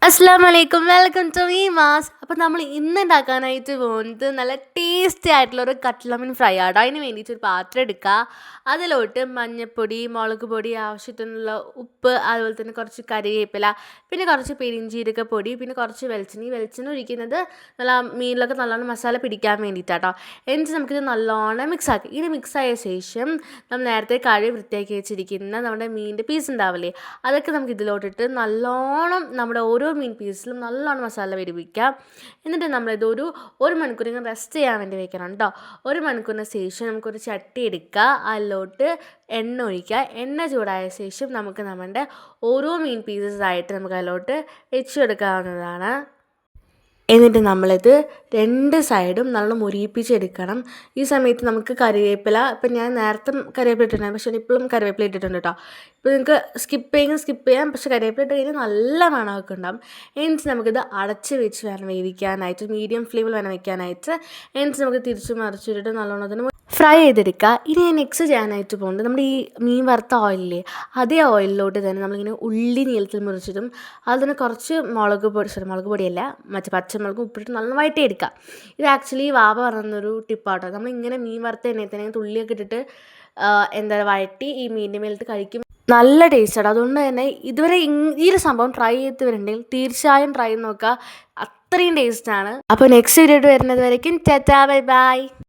അസ്സലാമലൈക്കും welcome to ഈ mass. അപ്പോൾ നമ്മൾ ഇന്ന് ഉണ്ടാക്കാനായിട്ട് പോകുന്നത് നല്ല ടേസ്റ്റി ആയിട്ടുള്ള ഒരു കട്ട്ലമീൻ ഫ്രൈ ആണ്. അതിന് വേണ്ടിയിട്ട് ഒരു പാത്രം എടുക്കുക. അതിലോട്ട് മഞ്ഞൾപ്പൊടി, മുളക് പൊടി, ആവശ്യത്തിനുള്ള ഉപ്പ്, അതുപോലെ തന്നെ കുറച്ച് കറിവേപ്പില, പിന്നെ കുറച്ച് പെരിഞ്ചീരകപ്പൊടി, പിന്നെ കുറച്ച് വെളിച്ചെണ്ണ ഒഴിക്കുന്നത് നല്ല മീനിലൊക്കെ നല്ലോണം മസാല പിടിക്കാൻ വേണ്ടിയിട്ടാട്ടോ. എന്നിട്ട് നമുക്കിത് നല്ലോണം മിക്സാക്കി. ഇത് മിക്സായ ശേഷം നമ്മൾ നേരത്തെ കഴുകി വൃത്തിയാക്കി വെച്ചിരിക്കുന്ന നമ്മുടെ മീനിൻ്റെ പീസ് ഉണ്ടാവില്ലേ, അതൊക്കെ നമുക്ക് ഇതിലോട്ടിട്ട് നല്ലോണം നമ്മുടെ ഓരോ മീൻ പീസിലും നല്ലോണം മസാല പിടിപ്പിക്കാം. എന്നിട്ട് നമ്മളിത് ഒരു മണിക്കൂർ ഇങ്ങനെ റെസ്റ്റ് ചെയ്യാൻ വേണ്ടി വെക്കണം കേട്ടോ. ഒരു മണിക്കൂറിന് ശേഷം നമുക്കൊരു ചട്ടി എടുക്കുക, അതിലോട്ട് എണ്ണ ഒഴിക്കുക. എണ്ണ ചൂടായ ശേഷം നമുക്ക് നമ്മുടെ ഓരോ മീൻ പീസസ് ആയിട്ട് നമുക്ക് അതിലോട്ട് വെച്ച് കൊടുക്കാവുന്നതാണ്. എന്നിട്ട് നമ്മളിത് രണ്ട് സൈഡും നല്ലോണം മുരിയിപ്പിച്ചെടുക്കണം. ഈ സമയത്ത് നമുക്ക് കറിവേപ്പില, ഇപ്പം ഞാൻ നേരത്തെ കറിവേപ്പില ഇട്ടിട്ടുണ്ടായിരുന്നു, പക്ഷേ ഇപ്പോഴും കറിവേപ്പില ഇട്ടിട്ടുണ്ട് കേട്ടോ. ഇപ്പോൾ നിങ്ങൾക്ക് സ്കിപ്പ് ചെയ്യാം, പക്ഷേ കറിവേപ്പില ഇട്ട് കഴിഞ്ഞാൽ നല്ല മണമൊക്കെ ഉണ്ടാകും. എന്നിട്ട് നമുക്കിത് അടച്ച് വെച്ച് വേണം വേവിക്കാനായിട്ട്, മീഡിയം ഫ്ലെയിമിൽ വേണം വയ്ക്കാനായിട്ട്. എന്നിട്ട് നമുക്ക് തിരിച്ച് മറിച്ചിട്ടിട്ട് നല്ലോണം അതിന് ഫ്രൈ ചെയ്തെടുക്കുക. ഇനി ഞാൻ നെക്സ്റ്റ് ചെയ്യാനായിട്ട് പോകുന്നത് നമ്മുടെ ഈ മീൻ വറുത്ത ഓയിലില്ലേ, അതേ ഓയിലിലോട്ട് തന്നെ നമ്മളിങ്ങനെ ഉള്ളി നീളത്തിൽ മുറിച്ചിട്ടും അതിന് കുറച്ച് മുളക് പൊടിയല്ല, മറ്റേ പച്ചമുളകും ഉപ്പിട്ട് നല്ല വഴറ്റിയെടുക്കുക. ഇത് ആക്ച്വലി വാവ പറഞ്ഞൊരു ടിപ്പാട്ടോ. നമ്മളിങ്ങനെ മീൻ വറുത്ത എണ്ണയിൽ തന്നെ തുള്ളിയൊക്കെ ഇട്ടിട്ട് വഴറ്റി ഈ മീനിൻ്റെ മേലിട്ട് കഴിക്കും, നല്ല ടേസ്റ്റാണ്. അതുകൊണ്ട് തന്നെ ഇതുവരെ ഈ ഒരു സംഭവം ട്രൈ ചെയ്തിട്ടുണ്ടെങ്കിൽ തീർച്ചയായും ട്രൈ ചെയ്ത് നോക്കുക, അത്രയും ടേസ്റ്റാണ്. അപ്പോൾ നെക്സ്റ്റ് വീഡിയോ വരുന്നത് വരയ്ക്കും ടാറ്റാ ബൈ ബൈ.